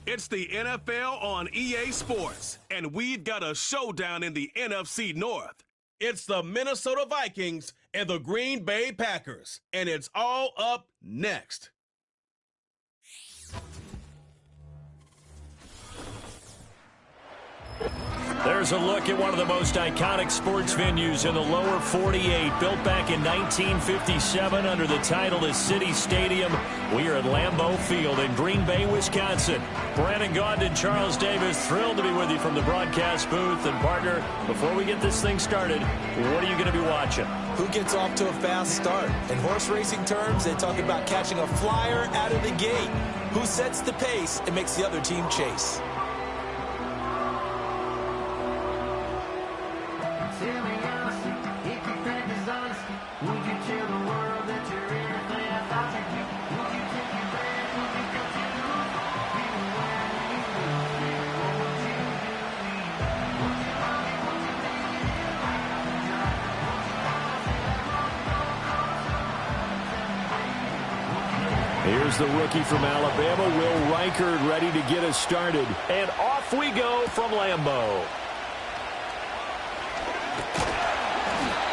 It's the NFL on EA Sports, and we've got a showdown in the NFC North. It's the Minnesota Vikings and the Green Bay Packers, and it's all up next. There's a look at one of the most iconic sports venues in the lower 48, built back in 1957 under the title of City Stadium. We are at Lambeau Field in Green Bay, Wisconsin. Brandon Gaudin and Charles Davis, thrilled to be with you from the broadcast booth. And partner, before we get this thing started, what are you going to be watching? Who gets off to a fast start? In horse racing terms, they talk about catching a flyer out of the gate. Who sets the pace and makes the other team chase? Here's the rookie from Alabama, Will Reichard, ready to get us started. And off we go from Lambeau.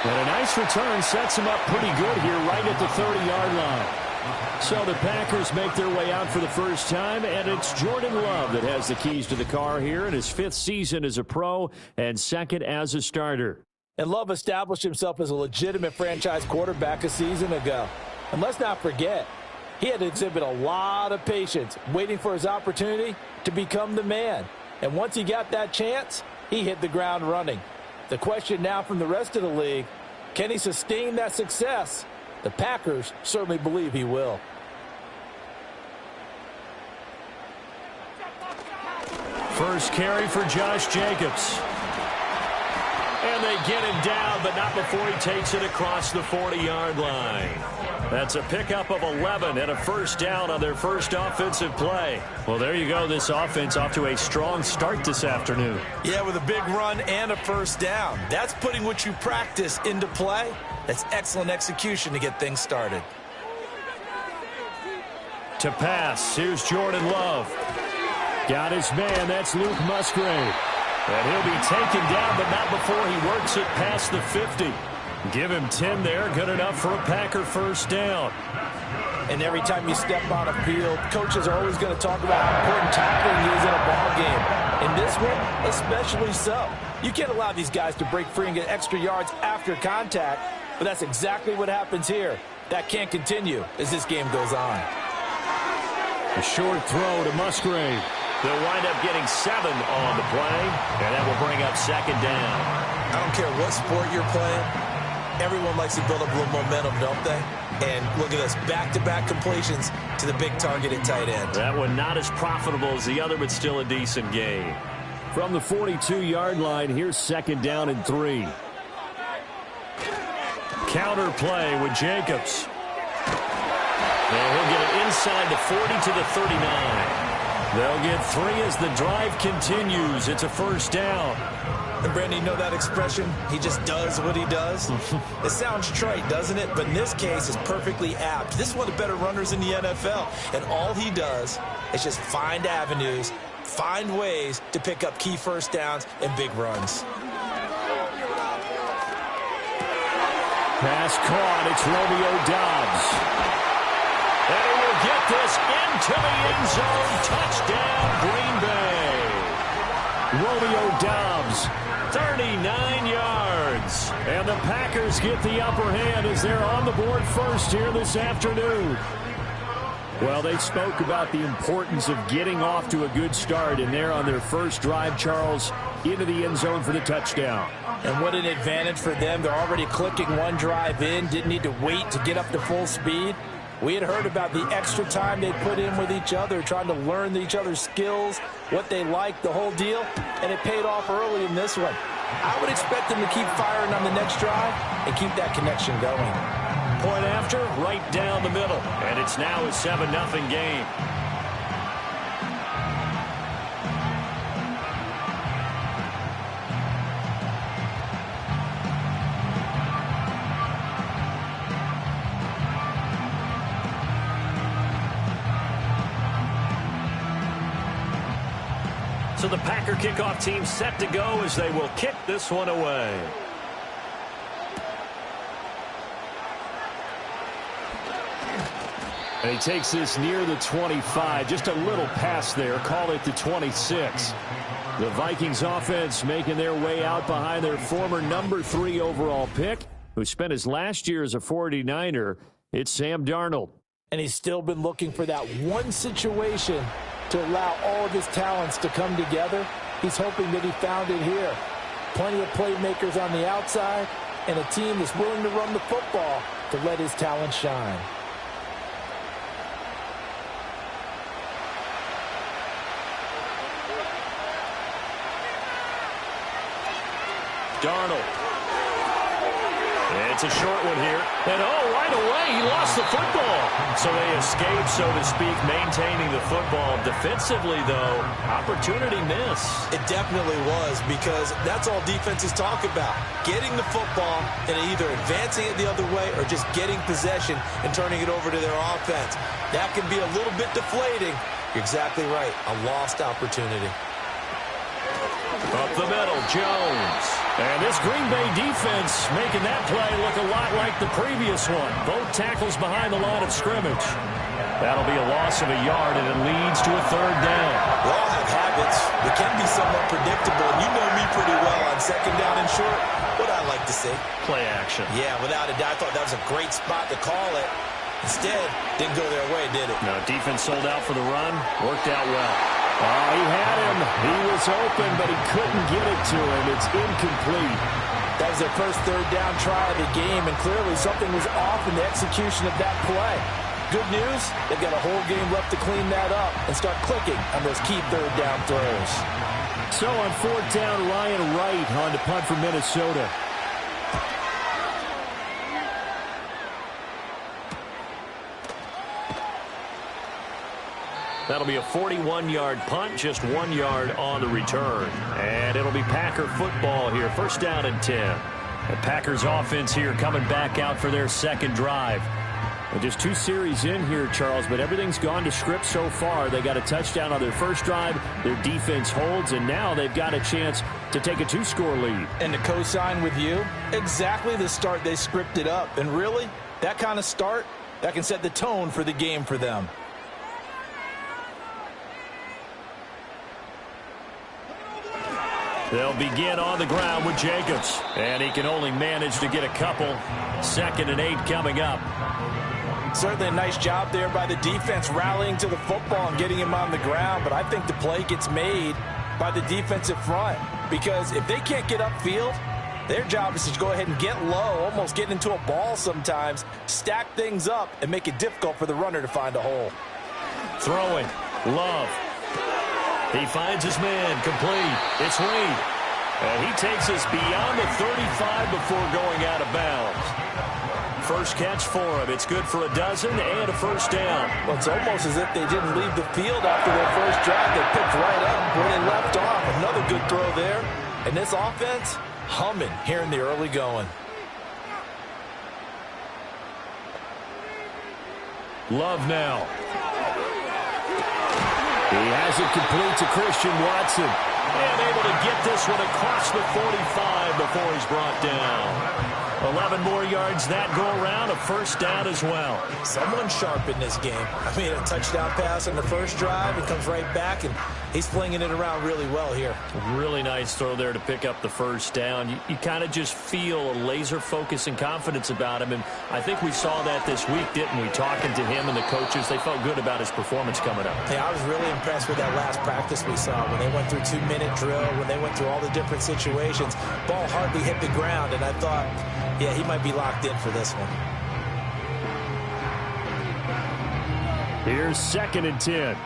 And a nice return sets him up pretty good here right at the 30-yard line. So the Packers make their way out for the first time, and it's Jordan Love that has the keys to the car here in his 5th season as a pro and 2nd as a starter. And Love established himself as a legitimate franchise quarterback a season ago. And let's not forget, he had to exhibit a lot of patience waiting for his opportunity to become the man. And once he got that chance, he hit the ground running. The question now from the rest of the league, can he sustain that success? The Packers certainly believe he will. First carry for Josh Jacobs. And they get him down, but not before he takes it across the 40-yard line. That's a pickup of 11 and a first down on their first offensive play. Well, there you go. This offense off to a strong start this afternoon. Yeah, with a big run and a first down. That's putting what you practice into play. That's excellent execution to get things started. To pass, here's Jordan Love. Got his man, that's Luke Musgrave. And he'll be taken down, but not before he works it past the 50. Give him 10 there, good enough for a Packer first down. And every time you step on a field, coaches are always going to talk about how important tackling is in a ball game. In this one, especially so. You can't allow these guys to break free and get extra yards after contact, but that's exactly what happens here. That can't continue as this game goes on. A short throw to Musgrave. They'll wind up getting 7 on the play, and that will bring up 2nd down. I don't care what sport you're playing. Everyone likes to build up a little momentum, don't they? And look at this, back-to-back completions to the big target at tight end. That one not as profitable as the other, but still a decent gain. From the 42-yard line, here's 2nd down and 3. Counter play with Jacobs. And he'll get it inside the 40 to the 39. They'll get 3 as the drive continues. It's a first down. And Brandon, you know that expression? He just does what he does? It sounds trite, doesn't it? But in this case, it's perfectly apt. This is one of the better runners in the NFL. And all he does is just find avenues, find ways to pick up key first downs and big runs. Pass caught. It's Romeo Doubs. And he will get this into the end zone. Touchdown, Green Bay. Romeo Doubs, 39 yards. And the Packers get the upper hand as they're on the board first here this afternoon. Well, they spoke about the importance of getting off to a good start, and they're on their first drive, Charles, into the end zone for the touchdown. And what an advantage for them. They're already clicking one drive in, didn't need to wait to get up to full speed. We had heard about the extra time they put in with each other, trying to learn each other's skills, what they like, the whole deal, and it paid off early in this one. I would expect them to keep firing on the next drive and keep that connection going. Point after, right down the middle, and it's now a 7-0 game. So the Packer kickoff team set to go as they will kick this one away. And he takes this near the 25. Just a little pass there. Call it the 26. The Vikings offense making their way out behind their former number 3 overall pick, who spent his last year as a 49er. It's Sam Darnold. And he's still been looking for that one situation to allow all of his talents to come together. He's hoping that he found it here. Plenty of playmakers on the outside and a team that's willing to run the football to let his talent shine. Darnold. It's a short one here. And right away, he lost the football. So they escape, so to speak, maintaining the football. Defensively, though, opportunity miss. It definitely was, because that's all defenses talk about. Getting the football and either advancing it the other way or just getting possession and turning it over to their offense. That can be a little bit deflating. You're exactly right. A lost opportunity. Up the middle, Jones. And this Green Bay defense making that play look a lot like the previous one. Both tackles behind the line of scrimmage. That'll be a loss of a yard, and it leads to a third down. We all have habits. We can be somewhat predictable. And you know me pretty well on second down and short. What I like to see. Play action. Yeah, without a doubt. I thought that was a great spot to call it. Instead, didn't go their way, did it? No, defense sold out for the run. Worked out well. Oh, he had him. He was open, but he couldn't get it to him. It's incomplete. That was their first third down try of the game, and clearly something was off in the execution of that play. Good news, they've got a whole game left to clean that up and start clicking on those key third down throws. So on fourth down, Ryan Wright on to punt for Minnesota. That'll be a 41-yard punt, just 1 yard on the return. And it'll be Packer football here, first down and 10. The Packers offense here coming back out for their second drive. And just 2 series in here, Charles, but everything's gone to script so far. They got a touchdown on their first drive. Their defense holds, and now they've got a chance to take a 2-score lead. And to co-sign with you, exactly the start they scripted up. And really, that kind of start, that can set the tone for the game for them. They'll begin on the ground with Jacobs. And he can only manage to get a couple. 2nd and 8 coming up. Certainly a nice job there by the defense rallying to the football and getting him on the ground. But I think the play gets made by the defensive front. Because if they can't get upfield, their job is to go ahead and get low, almost get into a ball sometimes, stack things up, and make it difficult for the runner to find a hole. Throwing. Love. He finds his man, complete. It's Reed. And he takes us beyond the 35 before going out of bounds. First catch for him. It's good for a dozen and a first down. Well, it's almost as if they didn't leave the field after their first drive. They picked right up where they left off. Another good throw there. And this offense, humming here in the early going. Love now. He has it complete to Christian Watson. And able to get this one across the 45 before he's brought down. 11 more yards that go around, a first down as well. Someone sharp in this game. I mean, a touchdown pass on the first drive. It comes right back, and he's flinging it around really well here. Really nice throw there to pick up the first down. You kind of just feel a laser focus and confidence about him, and I think we saw that this week, didn't we? Talking to him and the coaches, they felt good about his performance coming up. Yeah, I was really impressed with that last practice we saw when they went through 2-minute drill, when they went through all the different situations. Ball hardly hit the ground, and I thought, yeah, he might be locked in for this one. Here's 2nd and 10.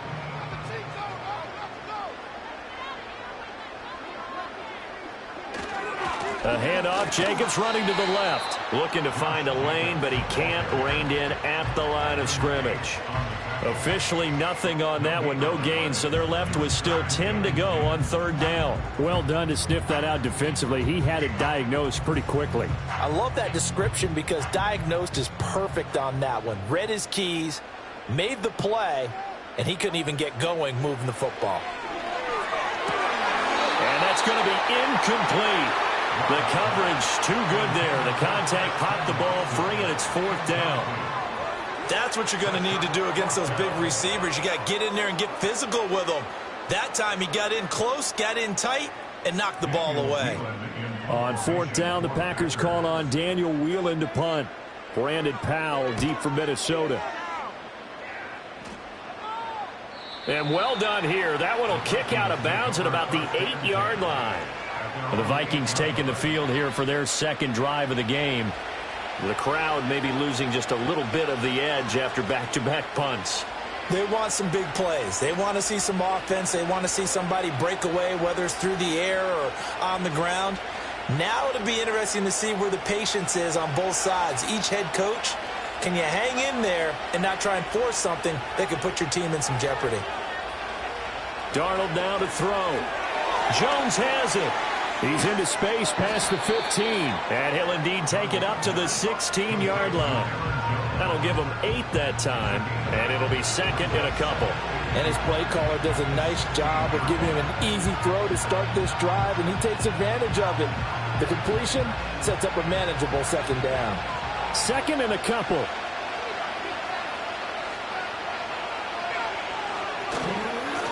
A handoff, Jacobs running to the left. Looking to find a lane, but he can't. Reined in at the line of scrimmage. Officially nothing on that one, no gain, so they're left with still 10 to go on third down. Well done to sniff that out defensively. He had it diagnosed pretty quickly. I love that description because diagnosed is perfect on that one. Read his keys, made the play, and he couldn't even get going moving the football. That's going to be incomplete. The coverage too good there. The contact popped the ball free, and it's 4th down. That's what you're going to need to do against those big receivers. You got to get in there and get physical with them. That time he got in close, got in tight, and knocked the ball away. On 4th down, the Packers call on Daniel Whelan to punt. Brandon Powell deep for Minnesota. And well done here. That one will kick out of bounds at about the 8-yard line. The Vikings taking the field here for their second drive of the game. The crowd may be losing just a little bit of the edge after back-to-back punts. They want some big plays. They want to see some offense. They want to see somebody break away, whether it's through the air or on the ground. Now it'll be interesting to see where the patience is on both sides. Each head coach, can you hang in there and not try and force something that could put your team in some jeopardy? Darnold now to throw. Jones has it. He's into space past the 15. And he'll indeed take it up to the 16-yard line. That'll give him 8 that time, and it'll be second and a couple. And his play caller does a nice job of giving him an easy throw to start this drive, and he takes advantage of it. The completion sets up a manageable second down. Second and a couple.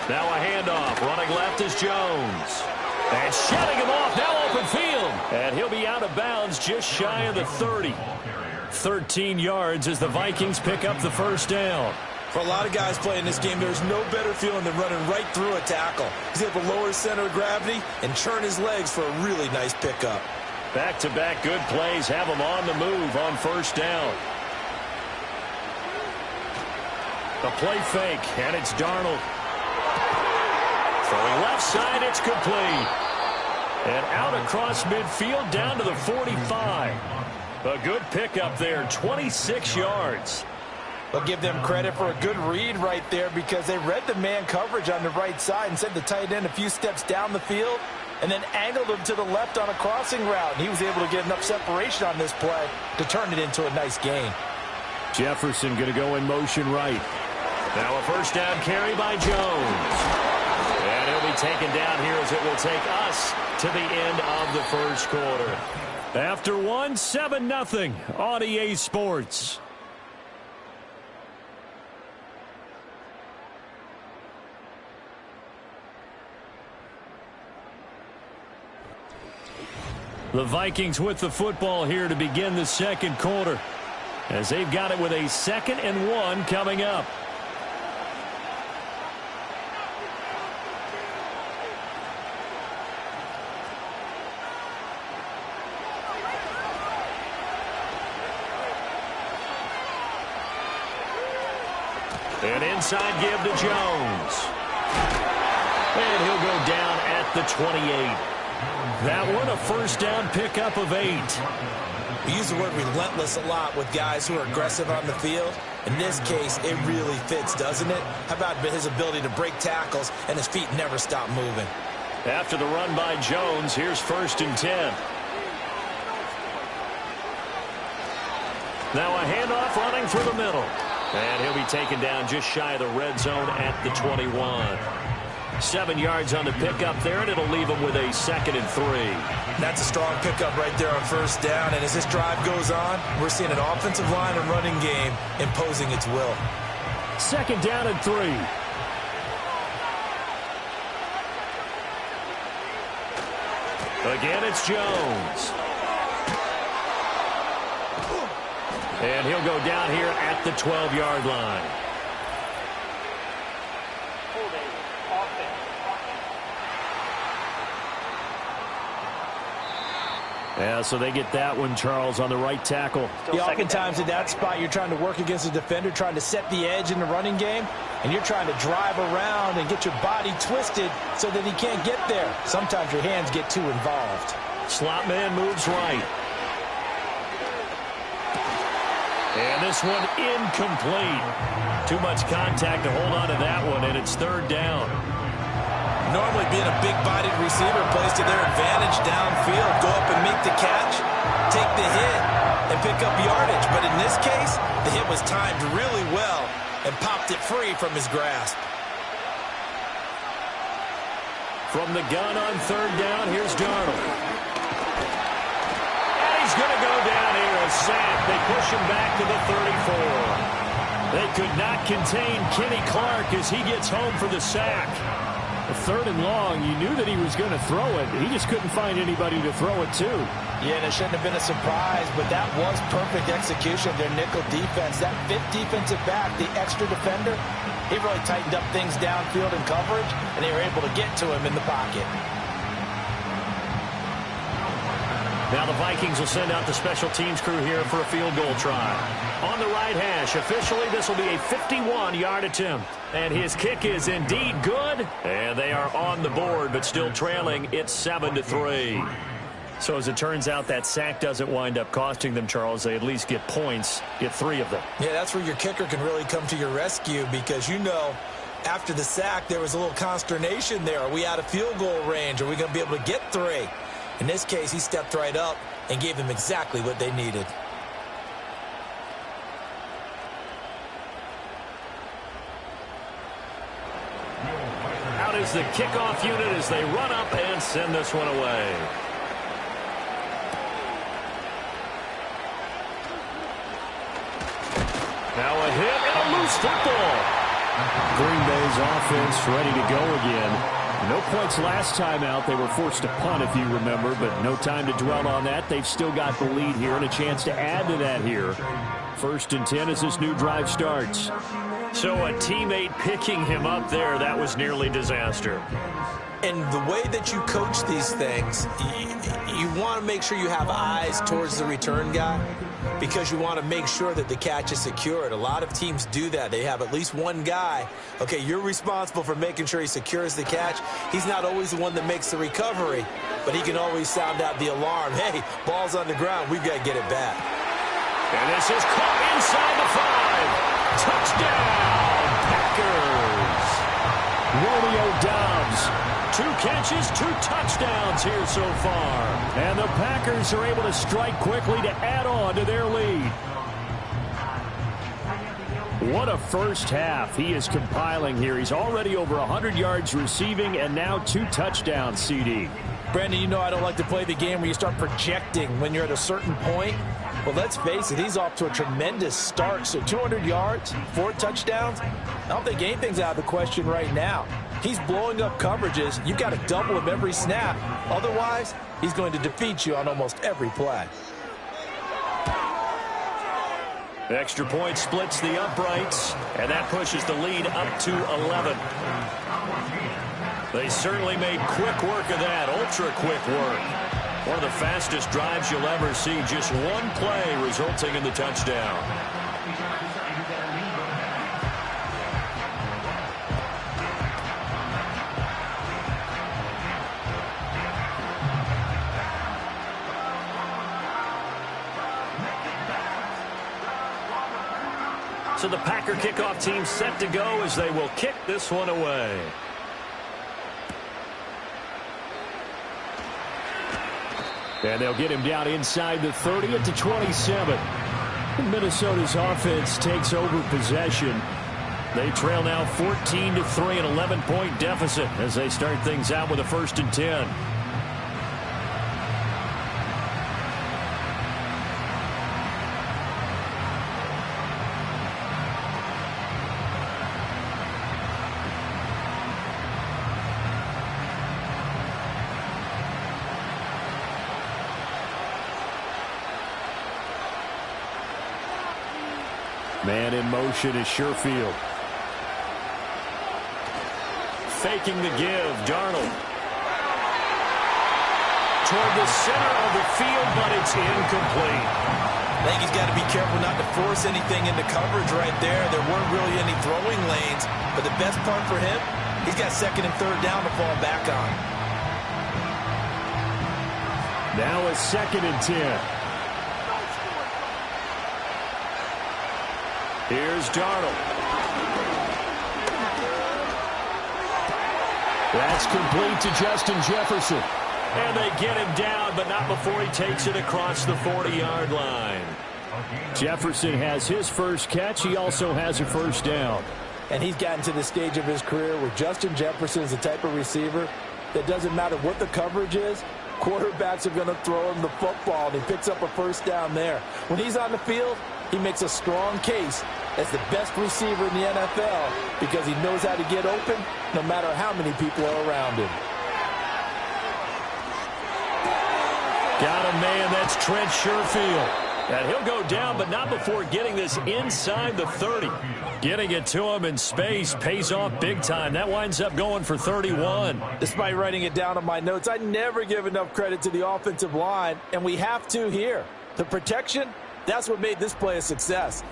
Now a handoff. Running left is Jones. And shutting him off. Now open field. And he'll be out of bounds just shy of the 30. 13 yards as the Vikings pick up the first down. For a lot of guys playing this game, there's no better feeling than running right through a tackle. He's able to lower his center of gravity and churn his legs for a really nice pickup. Back-to-back good plays have him on the move on first down. The play fake, and it's Darnold. Throwing left side, it's complete. And out across midfield down to the 45. A good pickup there, 26 yards. We'll give them credit for a good read right there because they read the man coverage on the right side and sent the tight end a few steps down the field and then angled him to the left on a crossing route. And he was able to get enough separation on this play to turn it into a nice gain. Jefferson going to go in motion right. Now a first down carry by Jones. And he'll be taken down here as it will take us to the end of the first quarter. After one, 7-0 on EA Sports. The Vikings with the football here to begin the second quarter, as they've got it with a 2nd and 1 coming up. An inside give to Jones. And he'll go down at the 28. That one a first down pickup of 8. We use the word relentless a lot with guys who are aggressive on the field. In this case, it really fits, doesn't it? How about his ability to break tackles and his feet never stop moving? After the run by Jones, here's 1st and 10. Now a handoff running through the middle. And he'll be taken down just shy of the red zone at the 21. 7 yards on the pickup there, and it'll leave him with a 2nd and 3. That's a strong pickup right there on first down. And as this drive goes on, we're seeing an offensive line and running game imposing its will. 2nd down and 3. Again, it's Jones. And he'll go down here at the 12-yard line. Yeah, so they get that one, Charles, on the right tackle. Yeah, oftentimes in that spot, you're trying to work against a defender, trying to set the edge in the running game, and you're trying to drive around and get your body twisted so that he can't get there. Sometimes your hands get too involved. Slot man moves right. And this one incomplete. Too much contact to hold on to that one, and it's 3rd down. Normally being a big-bodied receiver plays to their advantage downfield. Go up and make the catch, take the hit, and pick up yardage. But in this case, the hit was timed really well and popped it free from his grasp. From the gun on third down, here's Darnold. And he's going to go down here, a sack. They push him back to the 34. They could not contain Kenny Clark as he gets home for the sack. A third and long, you knew that he was going to throw it. He just couldn't find anybody to throw it to. Yeah, and it shouldn't have been a surprise, but that was perfect execution of their nickel defense. That fifth defensive back, the extra defender, he really tightened up things downfield in coverage, and they were able to get to him in the pocket. Now the Vikings will send out the special teams crew here for a field goal try. On the right hash, officially this will be a 51-yard attempt. And his kick is indeed good. And they are on the board, but still trailing. It's 7-3. So as it turns out, that sack doesn't wind up costing them, Charles. They at least get points, get 3 of them. Yeah, that's where your kicker can really come to your rescue because, you know, after the sack, there was a little consternation there. Are we out of field goal range? Are we going to be able to get 3? In this case, he stepped right up and gave them exactly what they needed. Out is the kickoff unit as they run up and send this one away. Now a hit and a loose football. Green Bay's offense ready to go again. No points last time out. They were forced to punt, if you remember, but no time to dwell on that. They've still got the lead here and a chance to add to that here. 1st and 10 as this new drive starts. So a teammate picking him up there, that was nearly disaster. And the way that you coach these things, you want to make sure you have eyes towards the return guy because you want to make sure that the catch is secured. A lot of teams do that. They have at least one guy. Okay, you're responsible for making sure he secures the catch. He's not always the one that makes the recovery, but he can always sound out the alarm. Hey, ball's on the ground. We've got to get it back. And this is caught inside the 5. Touchdown, Packers. Romeo Doubs. 2 catches, 2 touchdowns here so far. And the Packers are able to strike quickly to add on to their lead. What a first half he is compiling here. He's already over 100 yards receiving and now 2 touchdowns, CD. Brandon, you know I don't like to play the game where you start projecting when you're at a certain point. Well, let's face it, he's off to a tremendous start. So 200 yards, 4 touchdowns. I don't think anything's out of the question right now. He's blowing up coverages. You've got to double him every snap. Otherwise, he's going to defeat you on almost every play. The extra point splits the uprights, and that pushes the lead up to 11. They certainly made quick work of that, ultra-quick work. One of the fastest drives you'll ever see, just one play resulting in the touchdown. So the Packer kickoff team set to go as they will kick this one away. And they'll get him down inside the 30 at the 27. Minnesota's offense takes over possession. They trail now 14-3, an 11-point deficit as they start things out with a 1st and 10. Man in motion is Sherfield. Faking the give, Darnold. Toward the center of the field, but it's incomplete. I think he's got to be careful not to force anything into coverage right there. There weren't really any throwing lanes, but the best part for him, he's got 2nd and 3rd down to fall back on. Now a 2nd and 10. Here's Darnold. That's complete to Justin Jefferson. And they get him down, but not before he takes it across the 40-yard line. Jefferson has his first catch. He also has a 1st down. And he's gotten to the stage of his career where Justin Jefferson is the type of receiver that doesn't matter what the coverage is, quarterbacks are going to throw him the football, and he picks up a first down there. When he's on the field, he makes a strong case as the best receiver in the NFL because he knows how to get open no matter how many people are around him. Got a man, that's Trent Sherfield. And he'll go down, but not before getting this inside the 30. Getting it to him in space pays off big time. That winds up going for 31. Despite writing it down on my notes, I never give enough credit to the offensive line, and we have to here. The protection, that's what made this play a success.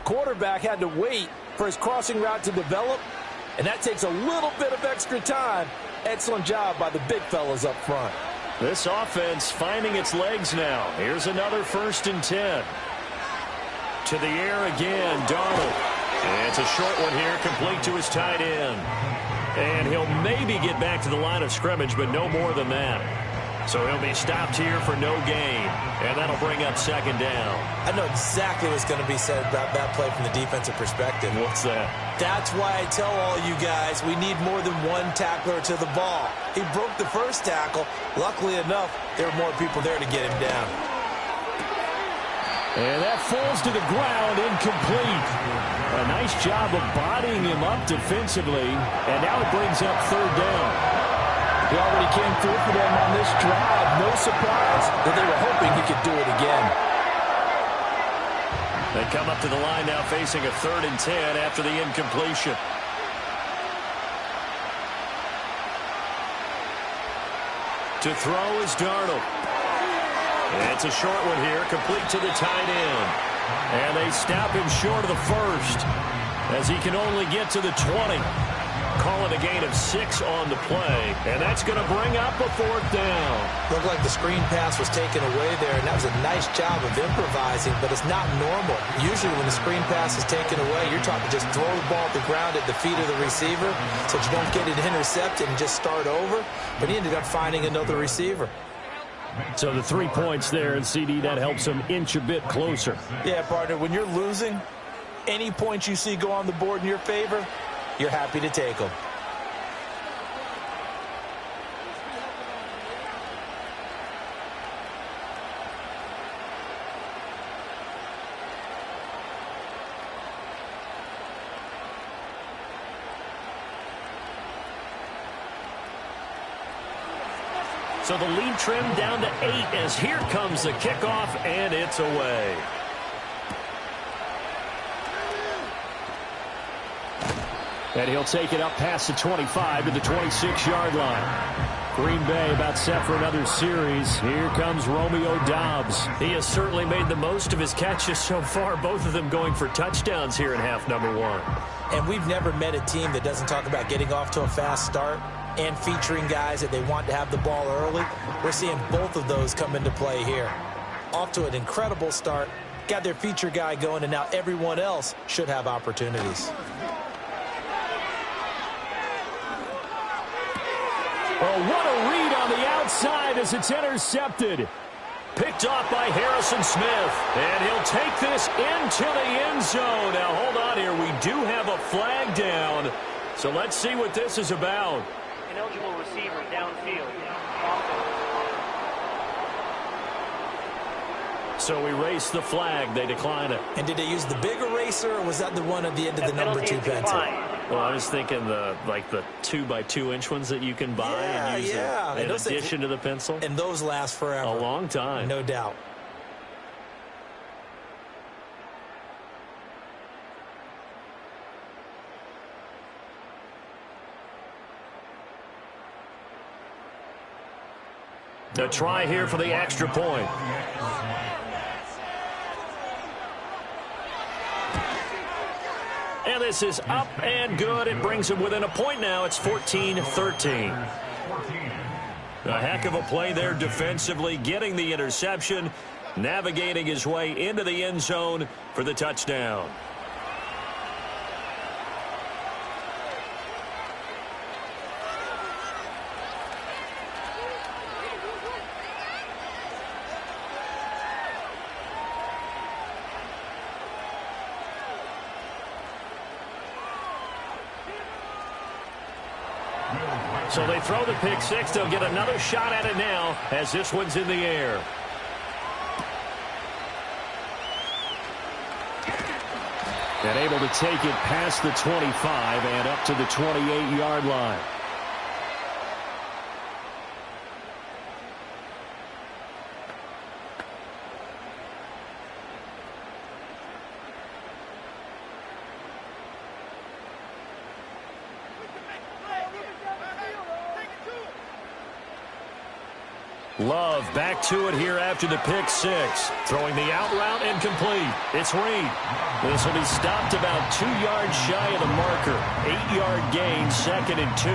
Quarterback had to wait for his crossing route to develop, and that takes a little bit of extra time. Excellent job by the big fellas up front. This offense finding its legs now. Here's another 1st and 10. To the air again, Darnold. And it's a short one here, complete to his tight end. And he'll maybe get back to the line of scrimmage, but no more than that. So he'll be stopped here for no gain. And that'll bring up 2nd down. I know exactly what's going to be said about that play from the defensive perspective. What's that? That's why I tell all you guys we need more than one tackler to the ball. He broke the first tackle. Luckily enough, there were more people there to get him down. And that falls to the ground, incomplete. A nice job of bodying him up defensively. And now it brings up 3rd down. He already came through for them on this drive. No surprise that they were hoping he could do it again. They come up to the line now facing a 3rd and 10 after the incompletion. To throw is Darnold. And it's a short one here, complete to the tight end. And they stop him short of the 1st as he can only get to the 20. Call it a gain of 6 on the play, and that's going to bring up a 4th down. Looked like the screen pass was taken away there, and that was a nice job of improvising, but it's not normal. Usually when the screen pass is taken away, you're taught to just throw the ball at the ground at the feet of the receiver so that you don't get it intercepted and just start over, but he ended up finding another receiver. So the 3 points there, and CD, that helps him inch a bit closer. Yeah, partner, when you're losing, any points you see go on the board in your favor, you're happy to take them. So the lead trimmed down to 8 as here comes the kickoff, and it's away. And he'll take it up past the 25 to the 26-yard line. Green Bay about set for another series. Here comes Romeo Doubs. He has certainly made the most of his catches so far, both of them going for touchdowns here in half number 1. And we've never met a team that doesn't talk about getting off to a fast start and featuring guys that they want to have the ball early. We're seeing both of those come into play here. Off to an incredible start, got their feature guy going, and now everyone else should have opportunities. Oh, what a read on the outside as it's intercepted. Picked off by Harrison Smith. And he'll take this into the end zone. Now, hold on here. We do have a flag down. So let's see what this is about. Ineligible receiver downfield. So we race the flag. They decline it. And did they use the big eraser, or was that the one at the end of the number 2 pencil? Well, I was thinking the 2-by-2-inch ones that you can buy and use in addition to the pencil. And those last forever. A long time. No doubt. The try here for the extra point. And this is up and good. It brings him within a point now. It's 14-13. A heck of a play there defensively, getting the interception, navigating his way into the end zone for the touchdown. So they throw the pick six. They'll get another shot at it now as this one's in the air. And able to take it past the 25 and up to the 28-yard line. Love back to it here after the pick six. Throwing the out route incomplete. It's Reed. This will be stopped about 2 yards shy of the marker. 8-yard gain, 2nd and 2.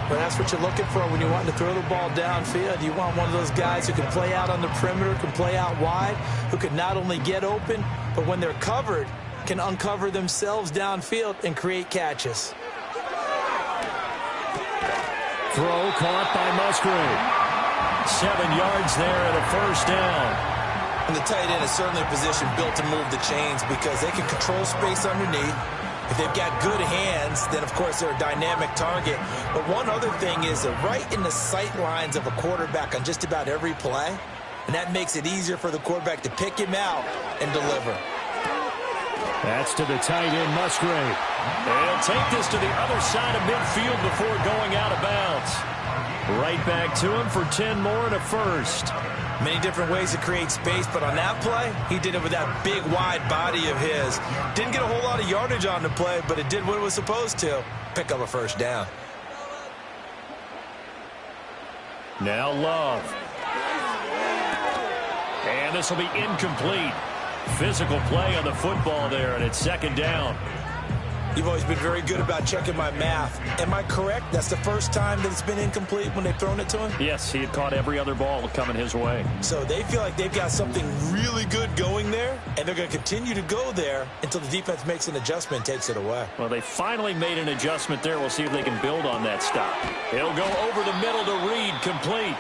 But that's what you're looking for when you want to throw the ball downfield. You want one of those guys who can play out on the perimeter, can play out wide, who can not only get open, but when they're covered, can uncover themselves downfield and create catches. Throw caught by Musgrave. 7 yards there and a first down. And the tight end is certainly a position built to move the chains because they can control space underneath. If they've got good hands, then, of course, they're a dynamic target. But one other thing is they're right in the sight lines of a quarterback on just about every play. And that makes it easier for the quarterback to pick him out and deliver. That's to the tight end, Musgrave. They'll take this to the other side of midfield before going out of bounds. Right back to him for 10 more and a first. Many different ways to create space, but on that play, he did it with that big, wide body of his. Didn't get a whole lot of yardage on the play, but it did what it was supposed to. Pick up a first down. Now Love. And this will be incomplete. Physical play on the football there, and it's 2nd down. You've always been very good about checking my math. Am I correct? That's the first time that it's been incomplete when they've thrown it to him? Yes, he had caught every other ball coming his way. So they feel like they've got something really good going there, and they're going to continue to go there until the defense makes an adjustment and takes it away. Well, they finally made an adjustment there. We'll see if they can build on that stop. He'll go over the middle to Reed, complete.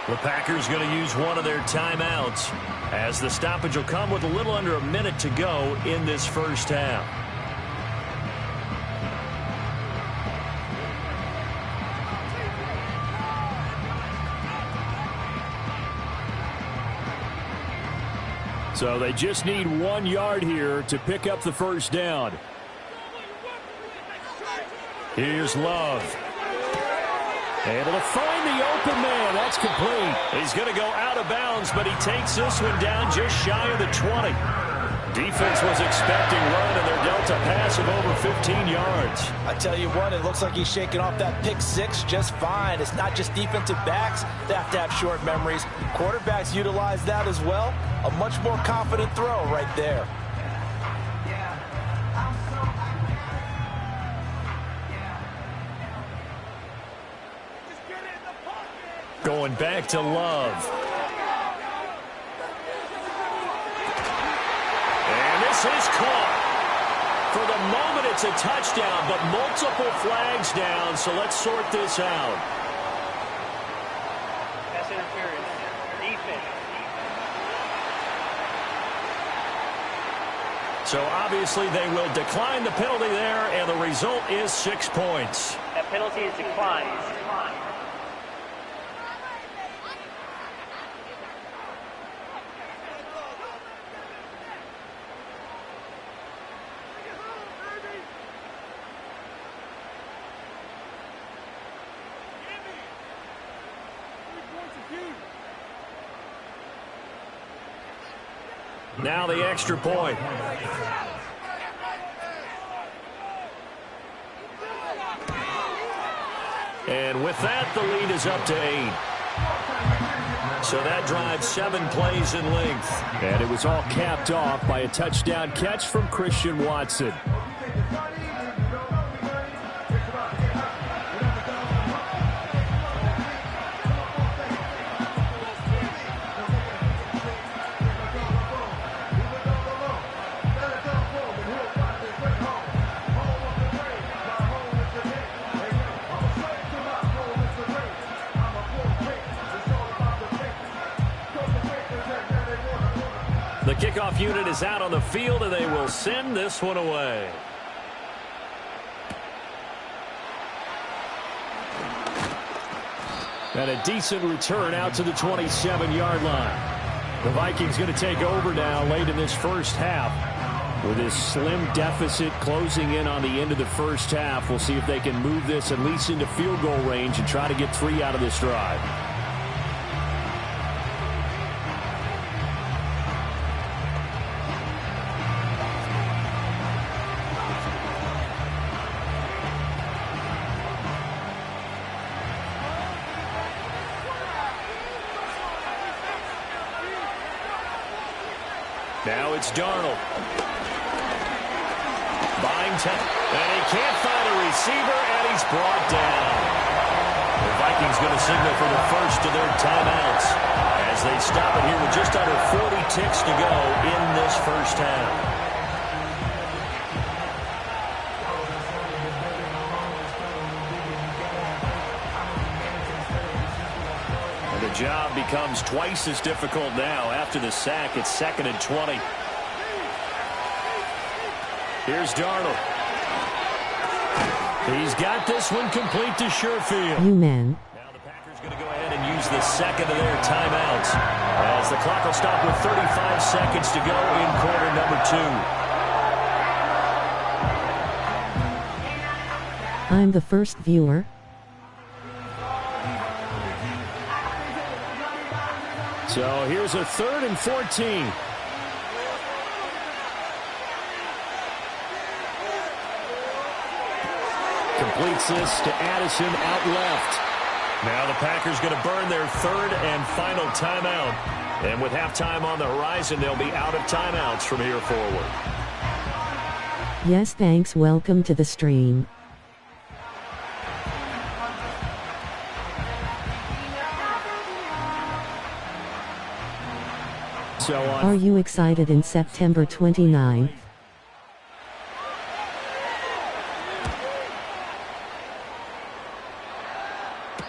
The Packers going to use one of their timeouts as the stoppage will come with a little under a minute to go in this first half. So they just need 1 yard here to pick up the first down. Here's Love. Able to find the open man. That's complete. He's going to go out of bounds, but he takes this one down just shy of the 20. Defense was expecting run, and they're dealt a pass of over 15 yards. I tell you what, it looks like he's shaking off that pick six just fine. It's not just defensive backs that have to have short memories. Quarterbacks utilize that as well. A much more confident throw right there. Going back to Love. And this is caught. For the moment, it's a touchdown, but multiple flags down, so let's sort this out. Pass interference. Defense. So obviously they will decline the penalty there, and the result is 6 points. That penalty is declined. Now the extra point. And with that, the lead is up to 8. So that drives 7 plays in length. And it was all capped off by a touchdown catch from Christian Watson. The kickoff unit is out on the field, and they will send this one away. And a decent return out to the 27-yard line. The Vikings going to take over now late in this first half. With this slim deficit closing in on the end of the first half, we'll see if they can move this at least into field goal range and try to get 3 out of this drive. Now it's Darnold. Buying time. And he can't find a receiver, and he's brought down. The Vikings going to signal for the first of their timeouts as they stop it here with just under 40 ticks to go in this first half. The job becomes twice as difficult now after the sack. It's 2nd and 20. Here's Darnold. He's got this one complete to Sherfield. You man. Now the Packers going to go ahead and use the second of their timeouts as the clock will stop with 35 seconds to go in quarter number 2. I'm the first viewer. So here's a 3rd and 14. Completes this to Addison out left. Now the Packers going to burn their 3rd and final timeout. And with halftime on the horizon, they'll be out of timeouts from here forward. Yes, thanks. Welcome to the stream. So are you excited in September 29?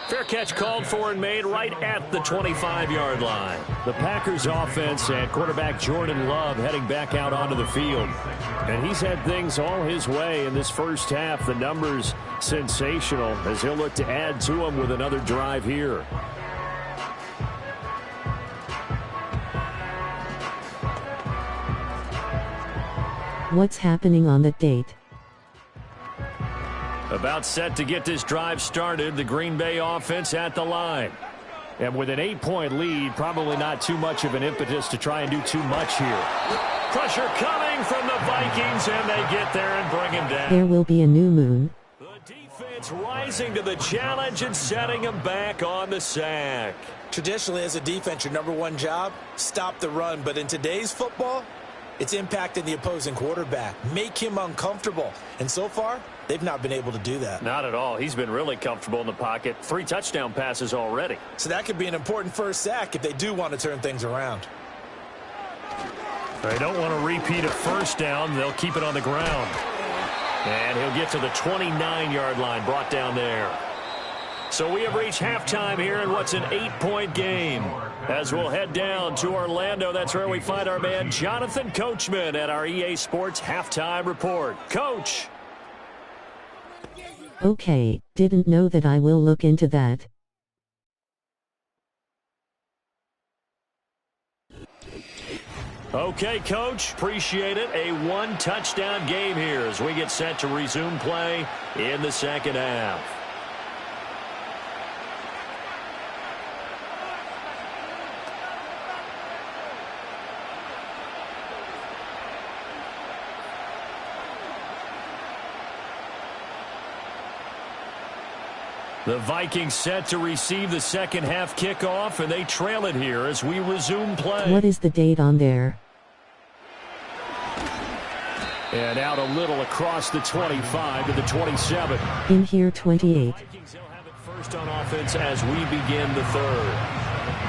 Fair catch called for and made right at the 25-yard line. The Packers offense and quarterback Jordan Love heading back out onto the field. And he's had things all his way in this first half. The numbers sensational as he'll look to add to them with another drive here. What's happening on that date? About set to get this drive started, the Green Bay offense at the line. And with an 8-point lead, probably not too much of an impetus to try and do too much here. Pressure coming from the Vikings, and they get there and bring him down. There will be a new moon. The defense rising to the challenge and setting him back on the sack. Traditionally, as a defense, your number one job, stop the run. But in today's football, it's impacting the opposing quarterback. Make him uncomfortable. And so far, they've not been able to do that. Not at all. He's been really comfortable in the pocket. 3 touchdown passes already. So that could be an important first sack if they do want to turn things around. They don't want to repeat a first down. They'll keep it on the ground. And he'll get to the 29-yard line, brought down there. So we have reached halftime here in what's an 8-point game. As we'll head down to Orlando, that's where we find our man Jonathan Coachman at our EA Sports Halftime Report. Coach! Okay, didn't know that. I will look into that. Okay, Coach, appreciate it. A 1-touchdown game here as we get set to resume play in the second half. The Vikings set to receive the second half kickoff, and they trail it here as we resume play. What is the date on there? And out a little across the 25 to the 27. In here 28. Vikings will have it first on offense as we begin the third.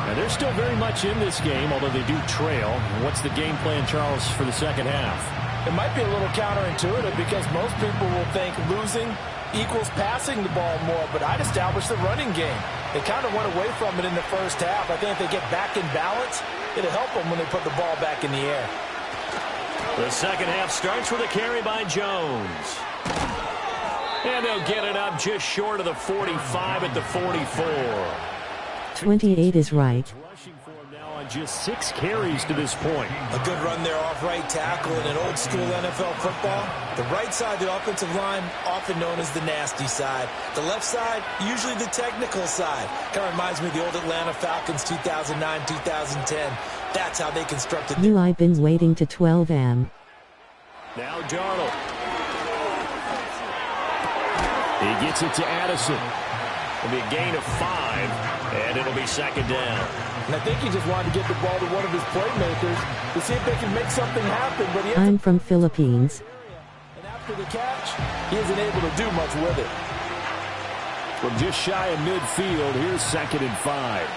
And they're still very much in this game, although they do trail. What's the game plan, Charles, for the second half? It might be a little counterintuitive because most people will think losing equals passing the ball more, but I'd establish the running game. They kind of went away from it in the first half. I think if they get back in balance, it'll help them when they put the ball back in the air. The second half starts with a carry by Jones. And they'll get it up just short of the 45 at the 44. 28 is right. Rushing for him now on just 6 carries to this point. A good run there off right tackle in an old school NFL football. The right side of the offensive line, often known as the nasty side. The left side, usually the technical side. Kind of reminds me of the old Atlanta Falcons 2009, 2010. That's how they constructed You I've been waiting to 12am. Now Darnold. He gets it to Addison. It'll be a gain of 5, and it'll be second down. And I think he just wanted to get the ball to one of his playmakers to see if they can make something happen. But he I'm from Philippines. And after the catch, he isn't able to do much with it. From just shy of midfield, here's second and 5.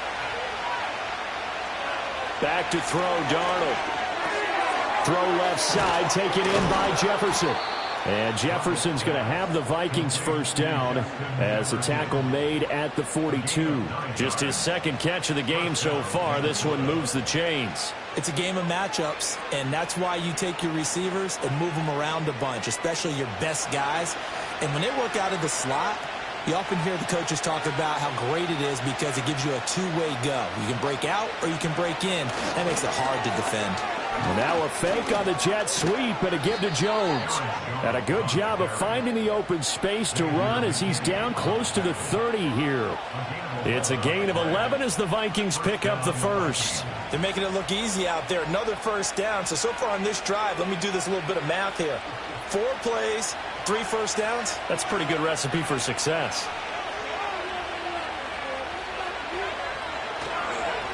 Back to throw, Darnold. Throw left side, taken in by Jefferson. And Jefferson's going to have the Vikings first down as a tackle made at the 42. Just his second catch of the game so far. This one moves the chains. It's a game of matchups, and that's why you take your receivers and move them around a bunch, especially your best guys. And when they work out of the slot, you often hear the coaches talk about how great it is because it gives you a two-way go. You can break out or you can break in. That makes it hard to defend. And now a fake on the jet sweep and a give to Jones. And a good job of finding the open space to run as he's down close to the 30 here. It's a gain of 11 as the Vikings pick up the first. They're making it look easy out there. Another first down. So far on this drive, let me do this little bit of math here. 4 plays, 3 first downs. That's a pretty good recipe for success.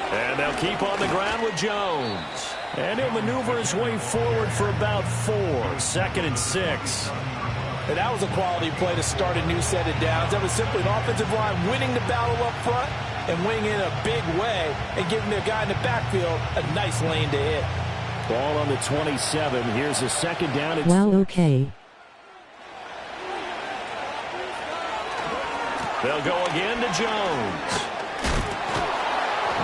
And they'll keep on the ground with Jones. And he'll maneuver his way forward for about 4. Second and 6. And that was a quality play to start a new set of downs. That was simply an offensive line winning the battle up front and winning in a big way and giving their guy in the backfield a nice lane to hit. Ball on the 27. Here's a second down. Wow, okay. They'll go again to Jones.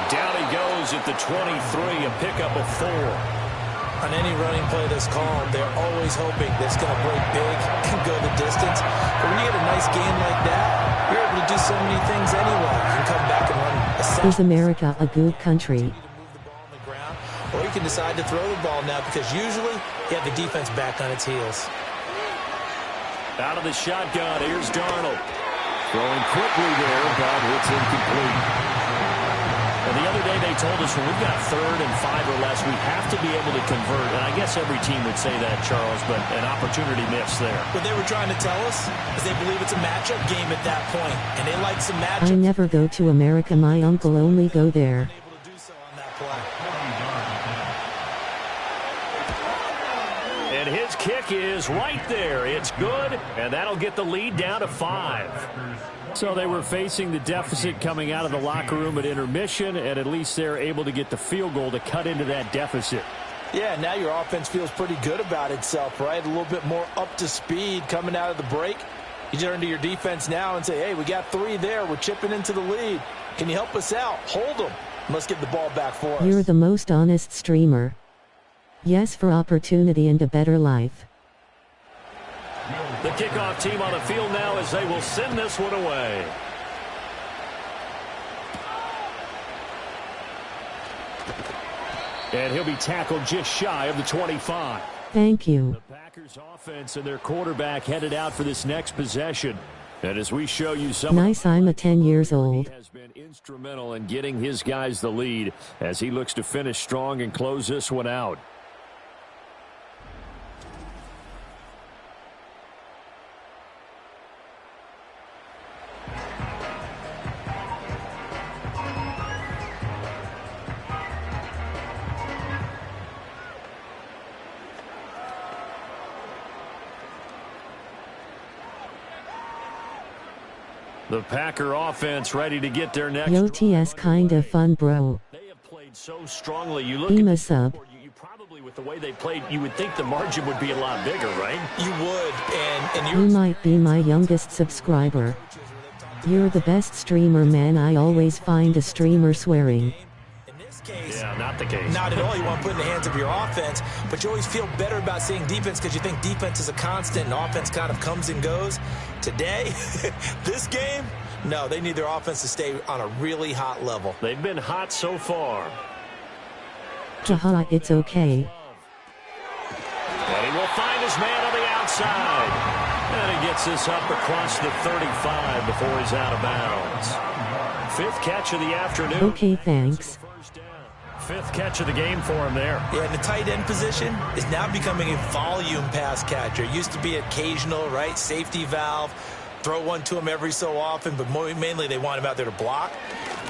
Down he goes at the 23, a pickup of 4. On any running play that's called, they're always hoping that it's going to break big and go the distance. But when you get a nice game like that, you're able to do so many things anyway. You can come back and run a Is America a good country? Or you can decide to throw the ball now because usually you have the defense back on its heels. Out of the shotgun, here's Darnold. Throwing quickly there, but it's incomplete. And the other day they told us when we've got 3rd and 5 or less, we have to be able to convert. And I guess every team would say that, Charles, but an opportunity missed there. What they were trying to tell us is they believe it's a matchup game at that point, and they like some matchups. I never go to America. My uncle only go there. And his kick is right there. It's good, and that'll get the lead down to 5. So they were facing the deficit coming out of the locker room at intermission, and at least they're able to get the field goal to cut into that deficit. Yeah, now your offense feels pretty good about itself, right? A little bit more up to speed coming out of the break. You turn to your defense now and say, hey, we got 3 there. We're chipping into the lead. Can you help us out? Hold them. Let's get the ball back for us. You're the most honest streamer. Yes, for opportunity and a better life. The kickoff team on the field now as they will send this one away. And he'll be tackled just shy of the 25. Thank you. The Packers offense and their quarterback headed out for this next possession. And as we show you some nice, I'm a 10 years old. He has been instrumental in getting his guys the lead as he looks to finish strong and close this one out. The Packer offense ready to get their next. Yo, TS kinda fun, bro. They have played so strongly. You look Ema at sub. you probably, with the way they played, you would think the margin would be a lot bigger, right? You would, and You might be my youngest subscriber. You're the best streamer, man. I always find a streamer swearing. Yeah, not the case. Not at all. You want to put in the hands of your offense, but you always feel better about seeing defense because you think defense is a constant and offense kind of comes and goes. Today, this game, No, they need their offense to stay on a really hot level. They've been hot so far. Haha, it's okay. And he will find his man on the outside. And he gets this up across the 35 before he's out of bounds. 5th catch of the afternoon. Okay, thanks. 5th catch of the game for him there. Yeah, and the tight end position is now becoming a volume pass catcher. It used to be occasional, right? Safety valve. Throw one to him every so often, but mainly they want him out there to block.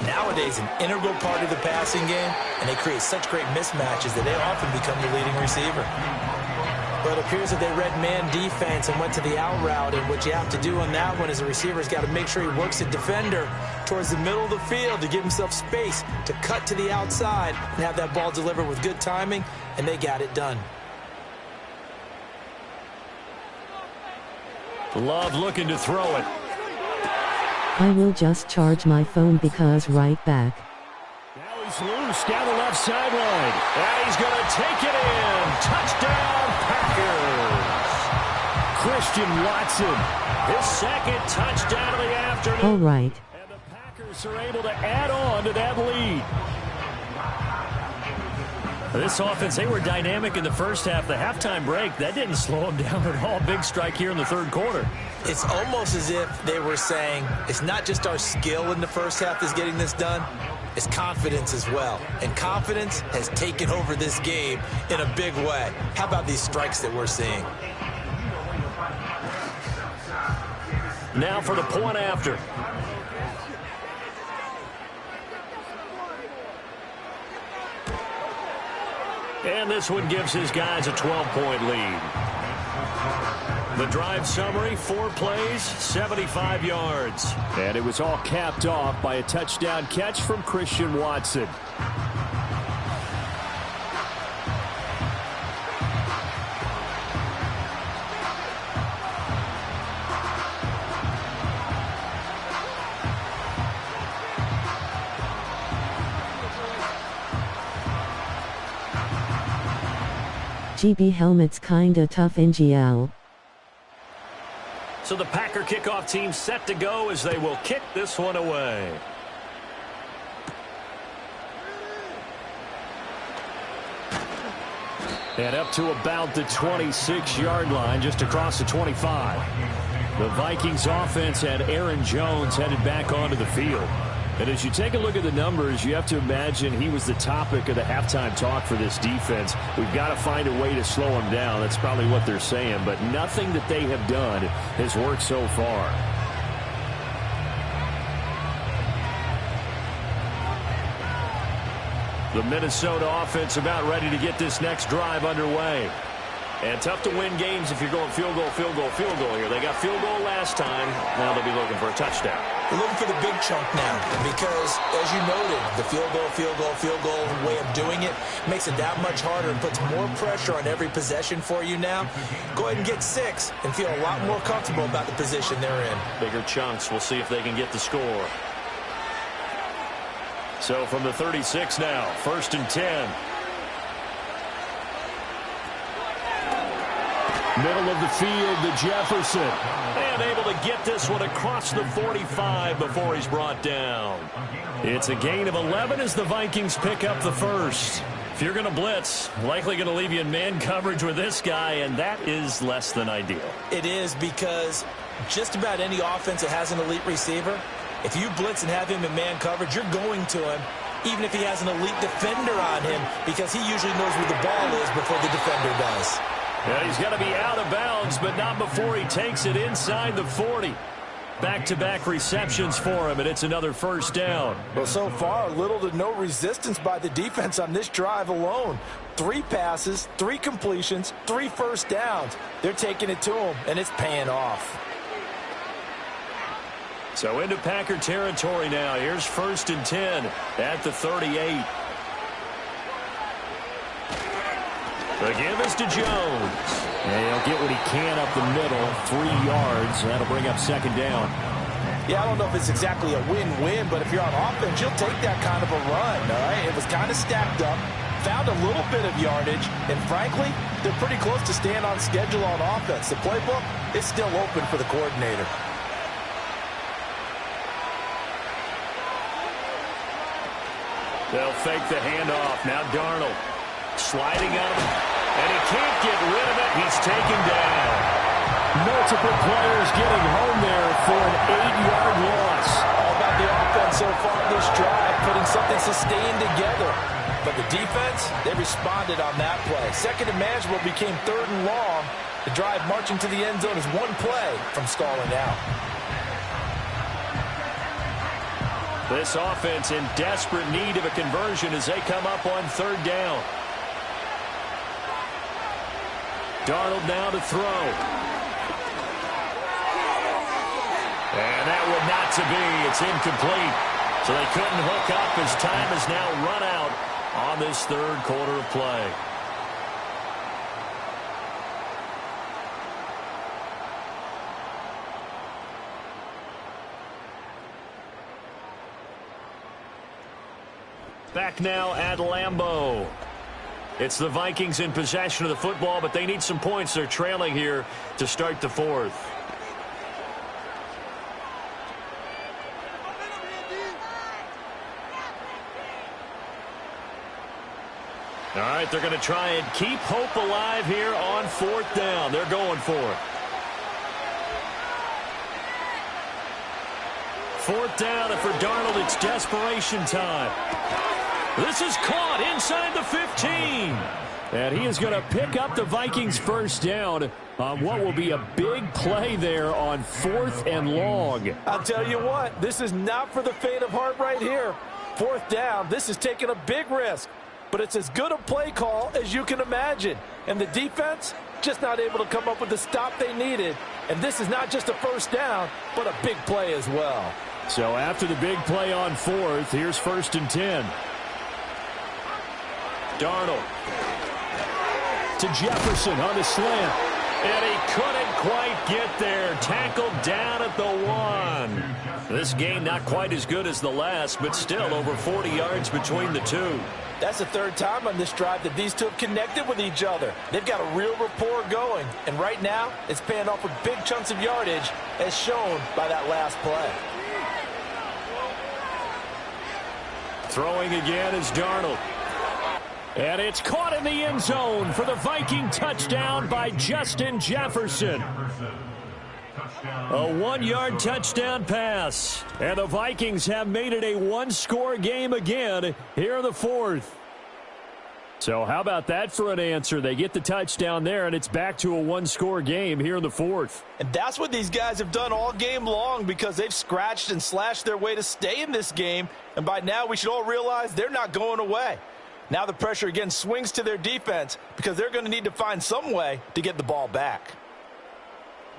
Nowadays, an integral part of the passing game, and they create such great mismatches that they often become the leading receiver. But it appears that they read man defense and went to the out route, and what you have to do on that one is the receiver's got to make sure he works the defender towards the middle of the field to give himself space to cut to the outside and have that ball delivered with good timing, and they got it done. Love looking to throw it. I will just charge my phone because right back. Now he's loose down the left sideline. And he's going to take it in. Touchdown, Packers. Christian Watson, his 2nd touchdown of the afternoon. All right. And the Packers are able to add on to that lead. This offense, they were dynamic in the first half. The halftime break, that didn't slow them down at all. Big strike here in the 3rd quarter. It's almost as if they were saying, it's not just our skill in the first half that's getting this done, it's confidence as well. And confidence has taken over this game in a big way. How about these strikes that we're seeing? Now for the point after. And this one gives his guys a 12-point lead. The drive summary, 4 plays, 75 yards. And it was all capped off by a touchdown catch from Christian Watson. GB helmet's kinda tough NGL. So the Packer kickoff team set to go as they will kick this one away. And up to about the 26-yard line, just across the 25. The Vikings offense had Aaron Jones headed back onto the field. And as you take a look at the numbers, you have to imagine he was the topic of the halftime talk for this defense. We've got to find a way to slow him down. That's probably what they're saying. But nothing that they have done has worked so far. The Minnesota offense about ready to get this next drive underway. And tough to win games if you're going field goal, field goal, field goal here. They got field goal last time. Now they'll be looking for a touchdown. They're looking for the big chunk now because, as you noted, the field goal way of doing it makes it that much harder and puts more pressure on every possession for you now. Go ahead and get 6 and feel a lot more comfortable about the position they're in. Bigger chunks. We'll see if they can get the score. So from the 36 now, 1st and 10. Middle of the field to Jefferson. And able to get this one across the 45 before he's brought down. It's a gain of 11 as the Vikings pick up the first. If you're going to blitz, likely going to leave you in man coverage with this guy, and that is less than ideal. It is because just about any offense that has an elite receiver, if you blitz and have him in man coverage, you're going to him, even if he has an elite defender on him, because he usually knows where the ball is before the defender does. Yeah, he's got to be out of bounds, but not before he takes it inside the 40. Back-to-back receptions for him, and it's another first down. Well, so far, little to no resistance by the defense on this drive alone. 3 passes, 3 completions, 3 first downs. They're taking it to him, and it's paying off. So into Packer territory now. Here's 1st and 10 at the 38. The give is to Jones. And he'll get what he can up the middle, 3 yards. That'll bring up 2nd down. Yeah, I don't know if it's exactly a win-win, but if you're on offense, you'll take that kind of a run, all right? It was kind of stacked up, found a little bit of yardage, and frankly, they're pretty close to staying on schedule on offense. The playbook is still open for the coordinator. They'll fake the handoff. Now Darnold sliding out of it, and he can't get rid of it. He's taken down. Multiple players getting home there for an 8-yard loss. All about the offense so far this drive, putting something sustained together. But the defense, they responded on that play. Second and manageable became third and long. The drive marching to the end zone is one play from stalling out. This offense in desperate need of a conversion as they come up on third down. Darnold now to throw. And that would not to be. It's incomplete. So they couldn't hook up as time has now run out on this third quarter of play. Back now at Lambeau. It's the Vikings in possession of the football, but they need some points. They're trailing here to start the fourth. All right, they're going to try and keep hope alive here on fourth down. They're going for it. Fourth down, and for Darnold, it's desperation time. This is caught inside the 15. And he is going to pick up the Vikings first down on what will be a big play there on fourth and long. I'll tell you what, this is not for the faint of heart right here. Fourth down, this is taking a big risk. But it's as good a play call as you can imagine. And the defense just not able to come up with the stop they needed. And this is not just a first down, but a big play as well. So after the big play on fourth, here's first and 10. Darnold to Jefferson on the slant. And he couldn't quite get there. Tackled down at the 1. This game not quite as good as the last, but still over 40 yards between the two. That's the third time on this drive that these two have connected with each other. They've got a real rapport going. And right now, it's paying off with big chunks of yardage, as shown by that last play. Throwing again is Darnold. And it's caught in the end zone for the Viking touchdown by Justin Jefferson. A 1-yard touchdown pass. And the Vikings have made it a one-score game again here in the fourth. So how about that for an answer? They get the touchdown there, and it's back to a one-score game here in the fourth. And that's what these guys have done all game long, because they've scratched and slashed their way to stay in this game. And by now, we should all realize they're not going away. Now the pressure again swings to their defense, because they're going to need to find some way to get the ball back.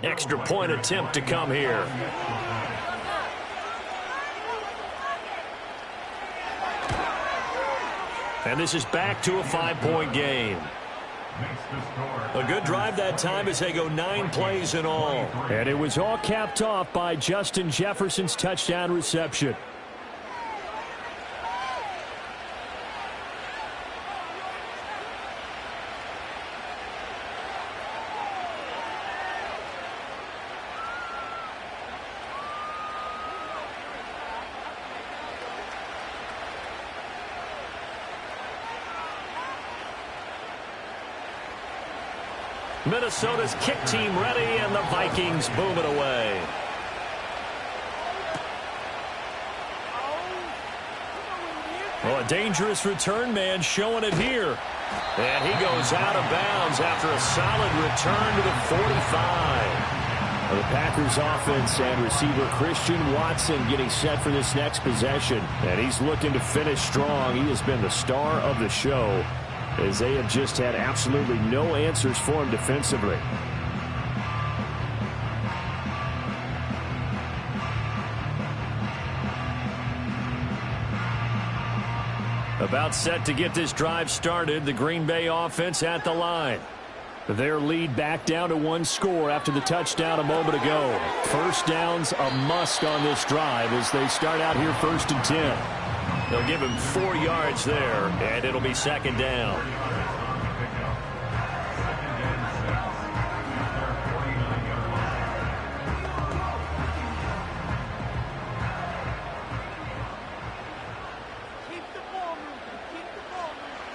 Extra point attempt to come here. And this is back to a 5-point game. A good drive that time as they go 9 plays in all. And it was all capped off by Justin Jefferson's touchdown reception. Minnesota's kick team ready, and the Vikings boom it away. Well, a dangerous return man showing it here. And he goes out of bounds after a solid return to the 45. The Packers offense and receiver Christian Watson getting set for this next possession. And he's looking to finish strong. He has been the star of the show, as they have just had absolutely no answers for him defensively. About set to get this drive started, the Green Bay offense at the line. Their lead back down to 1 score after the touchdown a moment ago. First down's a must on this drive as they start out here first and 10. They'll give him 4 yards there, and it'll be second down.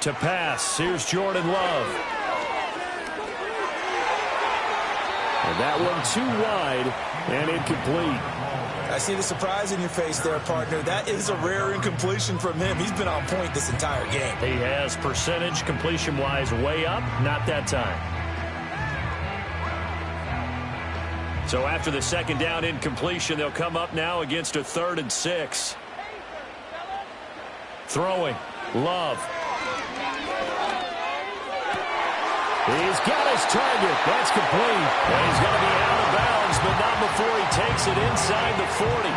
To pass, here's Jordan Love. And that one too wide and incomplete. I see the surprise in your face there, partner. That is a rare incompletion from him. He's been on point this entire game. He has percentage completion-wise way up, not that time. So after the second down incompletion, they'll come up now against a 3rd and 6. Throwing, Love. He's got his target. That's complete. And he's going to be out of bounds, but not before he takes it inside the 40.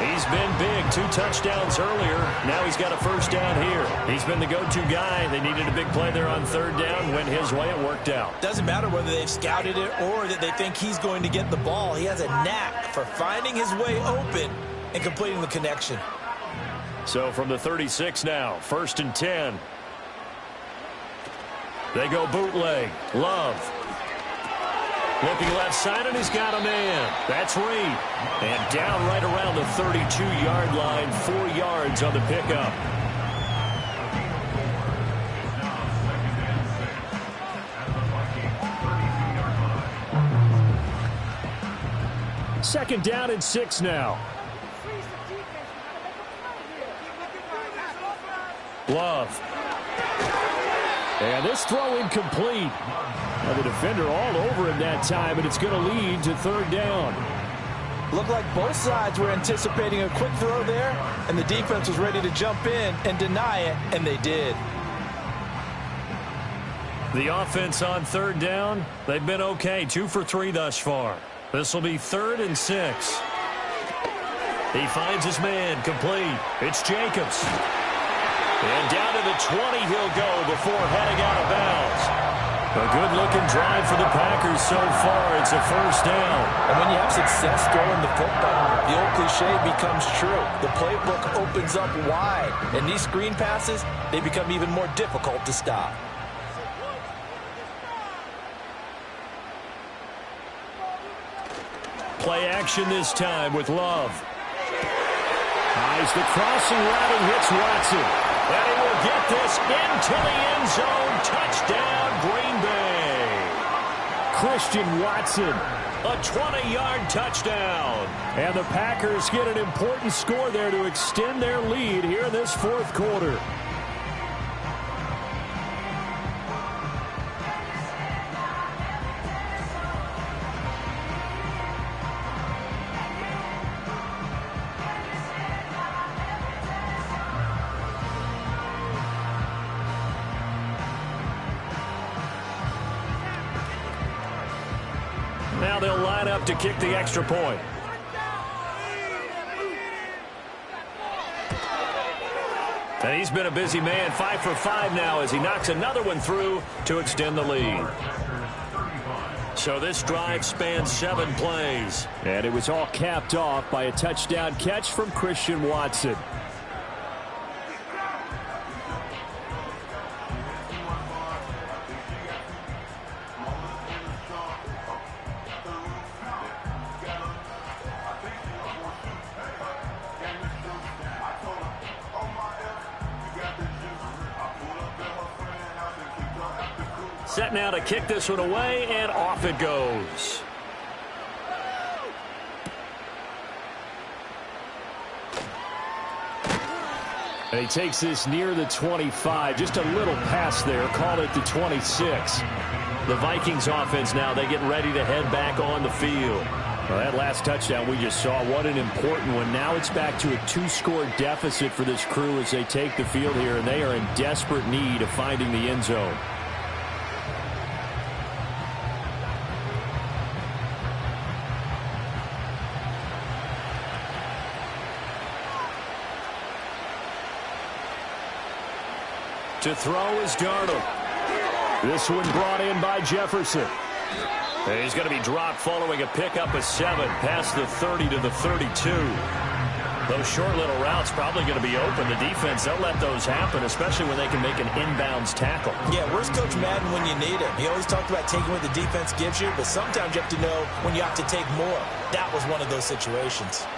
He's been big. 2 touchdowns earlier. Now he's got a first down here. He's been the go-to guy. They needed a big play there on 3rd down. Went his way. It worked out. Doesn't matter whether they've scouted it or that they think he's going to get the ball. He has a knack for finding his way open and completing the connection. So from the 36 now, 1st and 10. They go bootleg. Love. Looking left side, and he's got a man. That's Reed. And down right around the 32-yard line, 4 yards on the pickup. Second down and 6 now. Love. And this throw incomplete. Now the defender all over him that time, and it's going to lead to 3rd down. Looked like both sides were anticipating a quick throw there, and the defense was ready to jump in and deny it, and they did. The offense on 3rd down, they've been okay. 2 for 3 thus far. This will be 3rd and 6. He finds his man, complete. It's Jacobs. And down to the 20 he'll go before heading out of bounds. A good-looking drive for the Packers so far. It's a first down. And when you have success throwing the football, the old cliche becomes true. The playbook opens up wide. And these screen passes, they become even more difficult to stop. Play action this time with Love. Nice, the crossing route and hits Watson. And he will get this into the end zone. Touchdown, Green Bay. Christian Watson, a 20-yard touchdown. And the Packers get an important score there to extend their lead here in this 4th quarter. Now they'll line up to kick the extra point. And he's been a busy man, 5 for 5 now as he knocks another one through to extend the lead. So this drive spans 7 plays. And it was all capped off by a touchdown catch from Christian Watson. Set now to kick this one away, and off it goes. And he takes this near the 25. Just a little pass there. Call it the 26. The Vikings offense now, they get ready to head back on the field. Well, that last touchdown we just saw, what an important one. Now it's back to a 2-score deficit for this crew as they take the field here, and they are in desperate need of finding the end zone. To throw is Darnold. This one brought in by Jefferson. And he's going to be dropped following a pickup of 7 past the 30 to the 32. Those short little routes probably going to be open. The defense, they'll let those happen, especially when they can make an inbounds tackle. Yeah, where's Coach Madden when you need him? He always talked about taking what the defense gives you, but sometimes you have to know when you have to take more. That was one of those situations.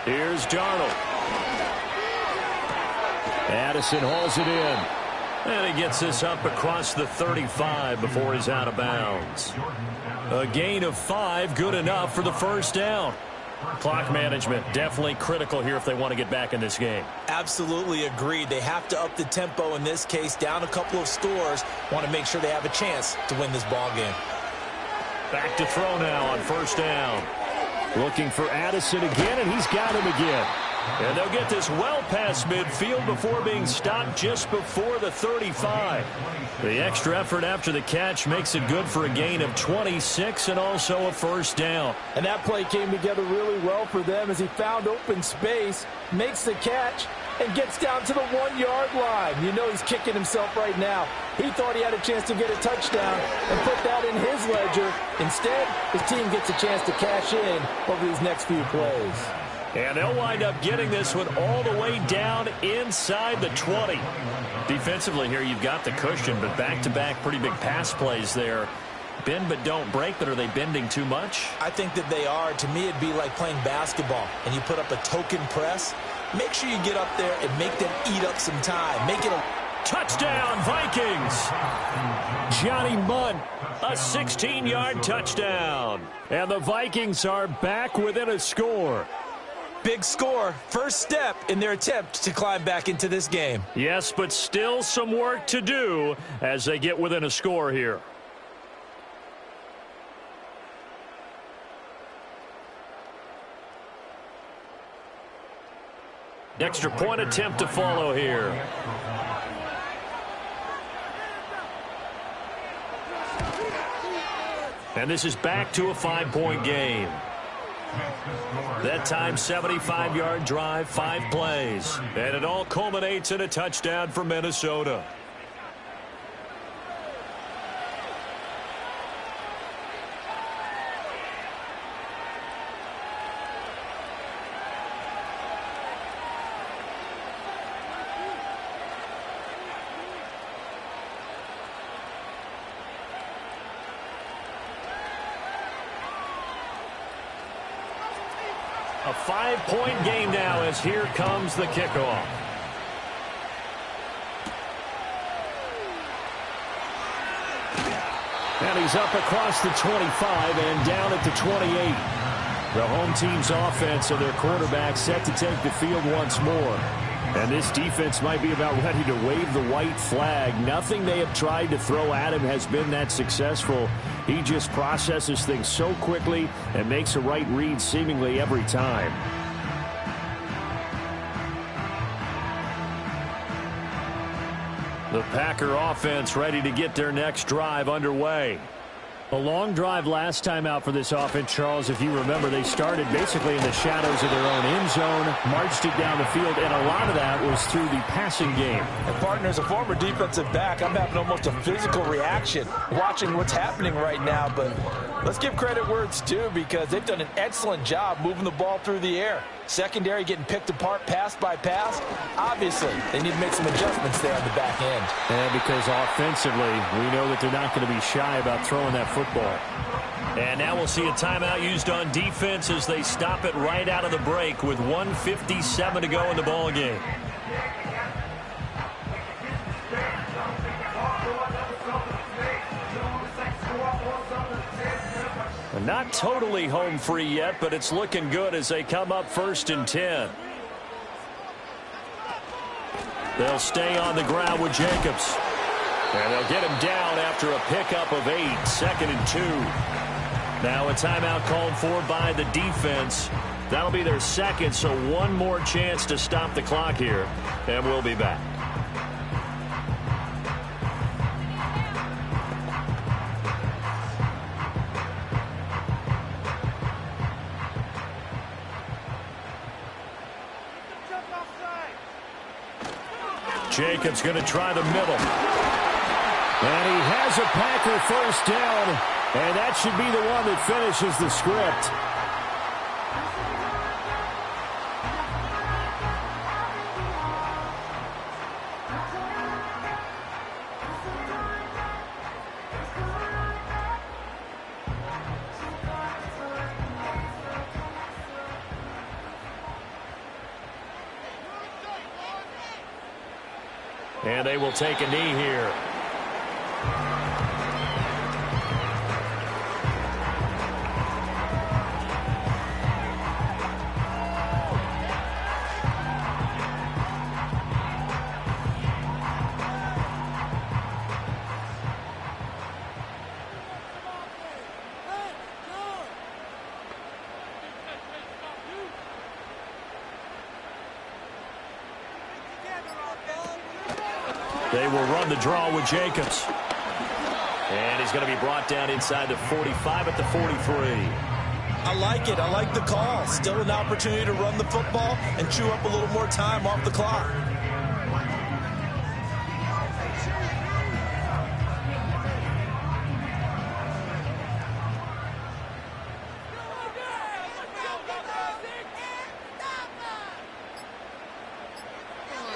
Here's Darnold. Addison hauls it in. And he gets this up across the 35 before he's out of bounds. A gain of 5, good enough for the first down. Clock management definitely critical here if they want to get back in this game. Absolutely agreed. They have to up the tempo in this case, down a couple of scores. Want to make sure they have a chance to win this ball game. Back to throw now on first down. Looking for Addison again, and he's got him again. And they'll get this well past midfield before being stopped just before the 35. The extra effort after the catch makes it good for a gain of 26 and also a first down. And that play came together really well for them as he found open space, makes the catch, and gets down to the 1-yard line. You know he's kicking himself right now. He thought he had a chance to get a touchdown and put that in his ledger. Instead, his team gets a chance to cash in over these next few plays. And they'll wind up getting this one all the way down inside the 20. Defensively here, you've got the cushion, but back-to-back pretty big pass plays there. Bend but don't break, but are they bending too much? I think that they are. To me, it'd be like playing basketball, and you put up a token press. Make sure you get up there and make them eat up some time. Make it a touchdown, Vikings! Johnny Munn, a 16-yard touchdown. And the Vikings are back within a score. Big score, first step in their attempt to climb back into this game. Yes, but still some work to do as they get within a score here. Extra point attempt to follow here. And this is back to a 5-point game. That time, 75-yard drive, 5 plays. And it all culminates in a touchdown for Minnesota. A 5-point game now as here comes the kickoff. And he's up across the 25 and down at the 28. The home team's offense and their quarterback set to take the field once more. And this defense might be about ready to wave the white flag. Nothing they have tried to throw at him has been that successful. He just processes things so quickly and makes a right read seemingly every time. The Packer offense ready to get their next drive underway. A long drive last time out for this offense, Charles. If you remember, they started basically in the shadows of their own end zone, marched it down the field, and a lot of that was through the passing game. And partner, as a former defensive back, I'm having almost a physical reaction watching what's happening right now. But let's give credit where it's due because they've done an excellent job moving the ball through the air. Secondary getting picked apart pass by pass. Obviously, they need to make some adjustments there on the back end. And because offensively, we know that they're not going to be shy about throwing that football. And now we'll see a timeout used on defense as they stop it right out of the break with 1:57 to go in the ball game. Not totally home free yet, but it's looking good as they come up 1st and 10. They'll stay on the ground with Jacobs. And they'll get him down after a pickup of 8, 2nd and 2. Now a timeout called for by the defense. That'll be their second, so one more chance to stop the clock here. And we'll be back. Jacobs going to try the middle. And he has a Packer first down. And that should be the one that finishes the script. And they will take a knee here. They will run the draw with Jacobs. And he's going to be brought down inside the 45 at the 43. I like it. I like the call. Still an opportunity to run the football and chew up a little more time off the clock.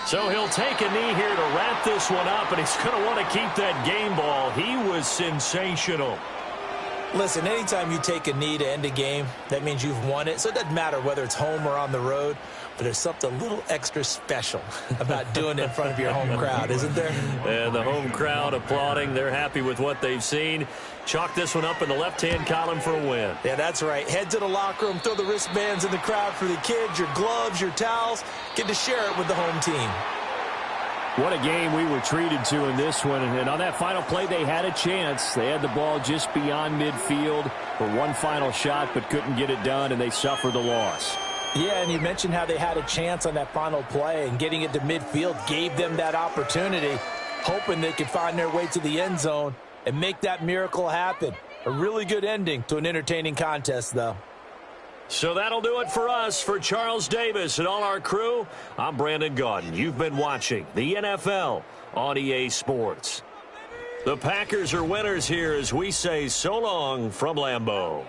So he'll take a knee here to wrap this one up, and he's going to want to keep that game ball. He was sensational. Listen, anytime you take a knee to end a game, that means you've won it. So it doesn't matter whether it's home or on the road, but there's something a little extra special about doing it in front of your home crowd, isn't there? And the home crowd applauding. They're happy with what they've seen. Chalk this one up in the left-hand column for a win. Yeah, that's right. Head to the locker room, throw the wristbands in the crowd for the kids, your gloves, your towels. Get to share it with the home team. What a game we were treated to in this one. And on that final play, they had a chance. They had the ball just beyond midfield for one final shot, but couldn't get it done, and they suffered the loss. Yeah, and you mentioned how they had a chance on that final play, and getting it to midfield gave them that opportunity, hoping they could find their way to the end zone and make that miracle happen. A really good ending to an entertaining contest, though. So that'll do it for us. For Charles Davis and all our crew, I'm Brandon Gaudin. You've been watching the NFL on EA Sports. The Packers are winners here as we say so long from Lambeau.